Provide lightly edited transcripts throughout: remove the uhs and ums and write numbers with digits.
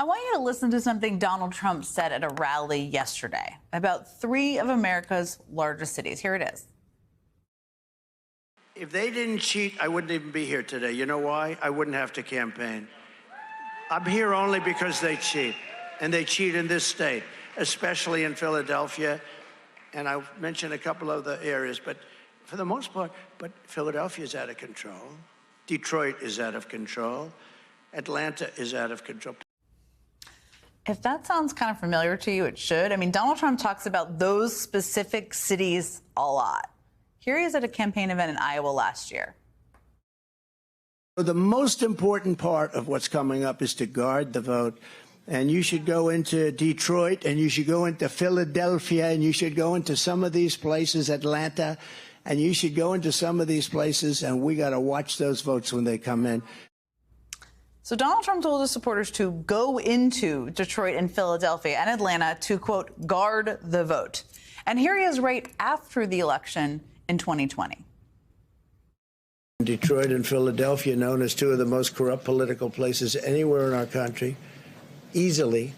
I want you to listen to something Donald Trump said at a rally yesterday about three of America's largest cities. Here it is. If they didn't cheat, I wouldn't even be here today. You know why? I wouldn't have to campaign. I'm here only because they cheat, and they cheat in this state, especially in Philadelphia. And I'll mention a couple other areas, but for the most part, but Philadelphia is out of control. Detroit is out of control. Atlanta is out of control. If that sounds kind of familiar to you, it should. I mean, Donald Trump talks about those specific cities a lot. Here he is at a campaign event in Iowa last year. The most important part of what's coming up is to guard the vote. And you should go into Detroit, and you should go into Philadelphia, and you should go into some of these places, Atlanta, and you should go into some of these places, and we got to watch those votes when they come in. So Donald Trump told his supporters to go into Detroit and Philadelphia and Atlanta to, quote, guard the vote. And here he is right after the election in 2020. Detroit and Philadelphia, known as two of the most corrupt political places anywhere in our country, easily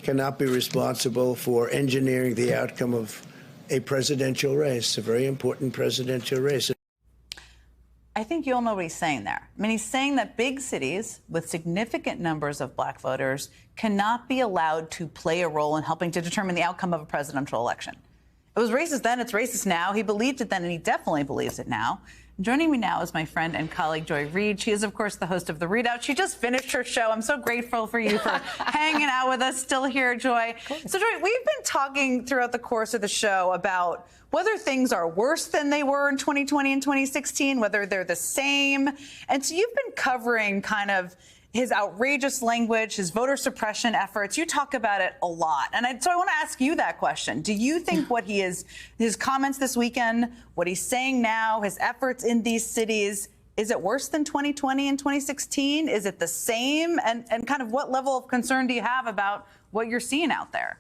cannot be responsible for engineering the outcome of a presidential race, a very important presidential race. I think you all know what he's saying there. I mean, he's saying that big cities with significant numbers of black voters cannot be allowed to play a role in helping to determine the outcome of a presidential election. It was racist then, it's racist now. He believed it then, and he definitely believes it now. Joining me now is my friend and colleague, Joy Reid. She is, of course, the host of The ReidOut. She just finished her show. I'm so grateful for you for hanging out with us still here, Joy. So, Joy, we've been talking throughout the course of the show about whether things are worse than they were in 2020 and 2016, whether they're the same. And so you've been covering kind of his outrageous language, his voter suppression efforts. You talk about it a lot. And so I want to ask you that question. Do you think what his comments this weekend, what he's saying now, his efforts in these cities, is it worse than 2020 and 2016? Is it the same? And kind of what level of concern do you have about what you're seeing out there?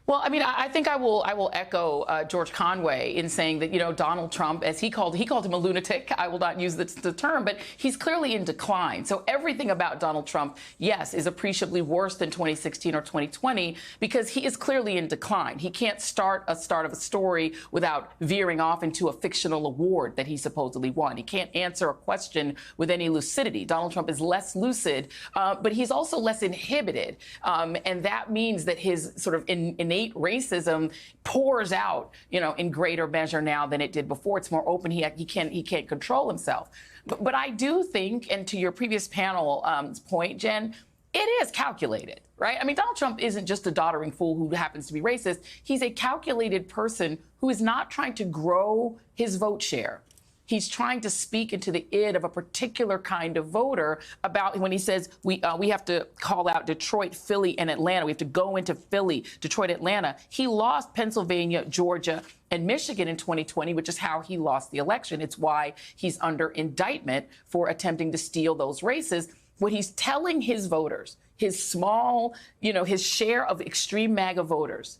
Well, I mean, I think I will echo George Conway in saying that, you know, Donald Trump, as he called him a lunatic. I will not use the term, but he's clearly in decline. So everything about Donald Trump, yes, is appreciably worse than 2016 or 2020 because he is clearly in decline. He can't start of a story without veering off into a fictional award that he supposedly won. He can't answer a question with any lucidity. Donald Trump is less lucid, but he's also less inhibited. And that means that his sort of innate racism pours out, you know, in greater measure now than it did before. It's more open. He can't control himself. But I do think, and to your previous panel point, Jen, it is calculated, right? I mean, Donald Trump isn't just a doddering fool who happens to be racist. He's a calculated person who is not trying to grow his vote share. He's trying to speak into the id of a particular kind of voter about when he says we have to call out Detroit, Philly, and Atlanta. We have to go into Philly, Detroit, Atlanta. He lost Pennsylvania, Georgia, and Michigan in 2020, which is how he lost the election. It's why he's under indictment for attempting to steal those races. What he's telling his voters, his small, you know, his share of extreme MAGA voters,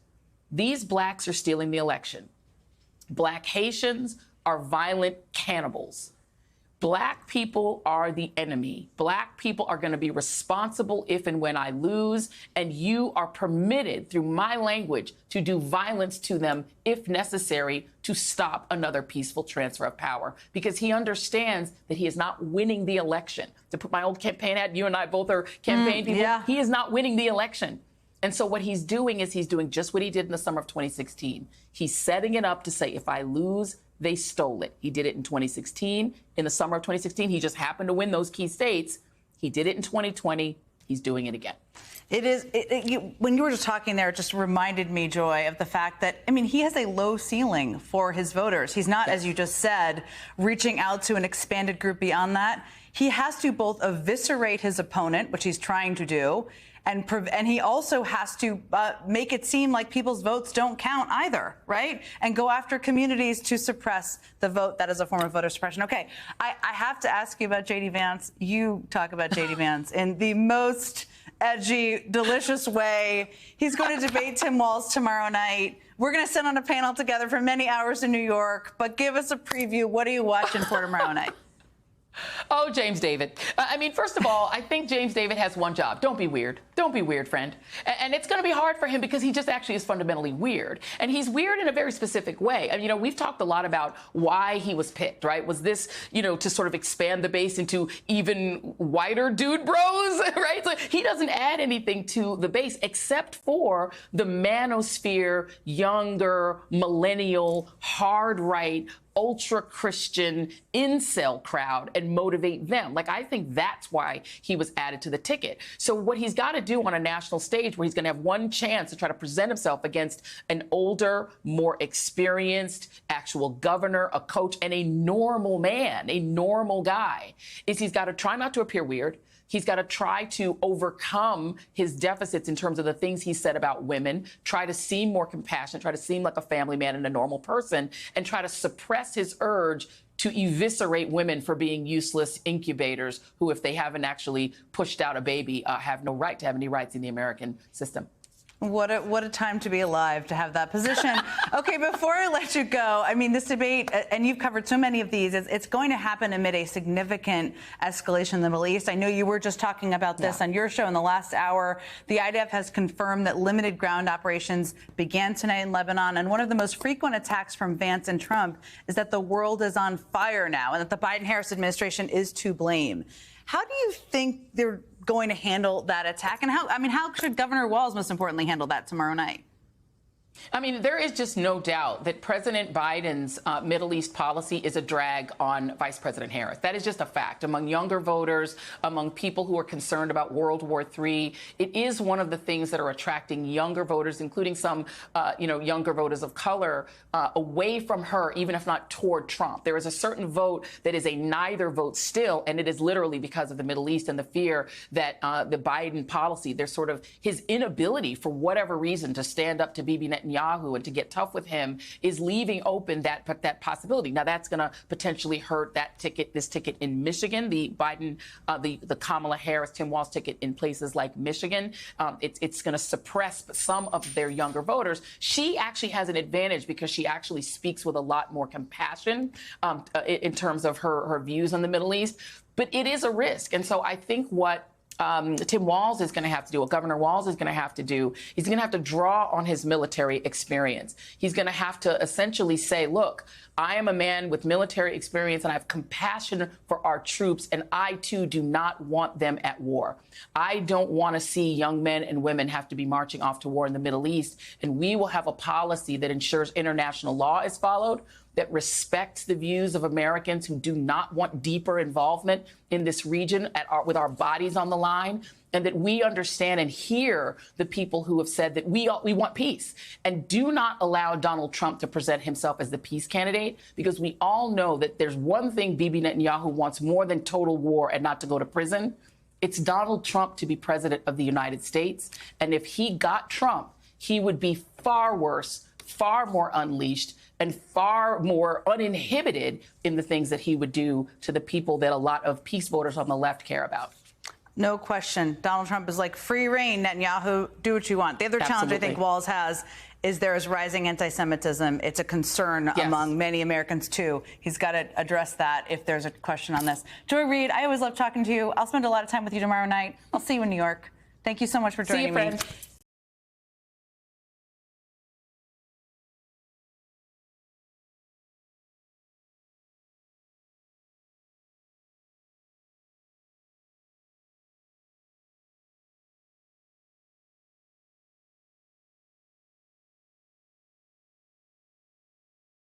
these blacks are stealing the election. Black Haitians are violent cannibals. Black people are the enemy. Black people are going to be responsible if and when I lose, and you are permitted through my language to do violence to them if necessary to stop another peaceful transfer of power, because he understands that he is not winning the election. To put my old campaign ad, you and I both are campaign people. Yeah. He is not winning the election. And so what he's doing is he's doing just what he did in the summer of 2016. He's setting it up to say, if I lose, they stole it. He did it in 2016. In the summer of 2016, he just happened to win those key states. He did it in 2020. He's doing it again. It is. When you were just talking there, it just reminded me, Joy, of the fact that, I mean, he has a low ceiling for his voters. He's not, as you just said, reaching out to an expanded group beyond that. He has to both eviscerate his opponent, which he's trying to do, and he also has to make it seem like people's votes don't count either, right? And go after communities to suppress the vote. That is a form of voter suppression. Okay, I have to ask you about J.D. Vance. You talk about J.D. Vance in the most edgy, delicious way. He's going to debate Tim Walz tomorrow night. We're going to sit on a panel together for many hours in New York, but give us a preview. What are you watching for tomorrow night? Oh, James David. I mean, first of all, I think James David has one job. Don't be weird. Don't be weird, friend. And it's going to be hard for him because he just actually is fundamentally weird. And he's weird in a very specific way. I mean, we've talked a lot about why he was picked, right? Was this, to sort of expand the base into even whiter dude bros, right? So he doesn't add anything to the base except for the manosphere, younger, millennial, hard right, ultra-Christian incel crowd and motivate them. Like, I think that's why he was added to the ticket. So what he's got to do on a national stage where he's going to have one chance to try to present himself against an older, more experienced actual governor, a coach, and a normal man, a normal guy, is he's got to try not to appear weird. He's got to try to overcome his deficits in terms of the things he said about women, try to seem more compassionate, try to seem like a family man and a normal person, and try to suppress his urge to eviscerate women for being useless incubators who, if they haven't actually pushed out a baby, have no right to have any rights in the American system. What a time to be alive to have that position. Okay, before I let you go, I mean, this debate, and you've covered so many of these, it's going to happen amid a significant escalation in the Middle East. I know you were just talking about this on your show in the last hour. The IDF has confirmed that limited ground operations began tonight in Lebanon. And one of the most frequent attacks from Vance and Trump is that the world is on fire now and that the Biden-Harris administration is to blame. How do you think they're going to handle that attack? And how should Governor Walz, most importantly, handle that tomorrow night? I mean, there is just no doubt that President Biden's Middle East policy is a drag on Vice President Harris. That is just a fact. Among younger voters, among people who are concerned about World War III, it is one of the things that are attracting younger voters, including some, younger voters of color, away from her, even if not toward Trump. There is a certain vote that is a neither vote still, and it is literally because of the Middle East and the fear that the Biden policy, there's sort of his inability, for whatever reason, to stand up to Bibi Netanyahu and to get tough with him is leaving open that possibility. Now, that's going to potentially hurt this ticket in Michigan, the Biden, the Kamala Harris, Tim Walz ticket in places like Michigan. It's going to suppress some of their younger voters. She actually has an advantage because she actually speaks with a lot more compassion in terms of her views on the Middle East. But it is a risk. And so I think what Tim Walz is going to have to do, what Governor Walz is going to have to do, he's going to have to draw on his military experience. He's going to have to essentially say, look, I am a man with military experience and I have compassion for our troops, and I, too, do not want them at war. I don't want to see young men and women have to be marching off to war in the Middle East, and we will have a policy that ensures international law is followed, that respects the views of Americans who do not want deeper involvement in this region with our bodies on the line, and that we understand and hear the people who have said that we want peace. And do not allow Donald Trump to present himself as the peace candidate, because we all know that there's one thing Bibi Netanyahu wants more than total war and not to go to prison. It's Donald Trump to be president of the United States. And if he got Trump, he would be far worse, far more unleashed, and far more uninhibited in the things that he would do to the people that a lot of peace voters on the left care about. No question. Donald Trump is like, free reign, Netanyahu, do what you want. The other challenge I think Walz has is there is rising anti-Semitism. It's a concern among many Americans, too. He's got to address that if there's a question on this. Joy Reid, I always love talking to you. I'll spend a lot of time with you tomorrow night. I'll see you in New York. Thank you so much for joining me. See you, friend.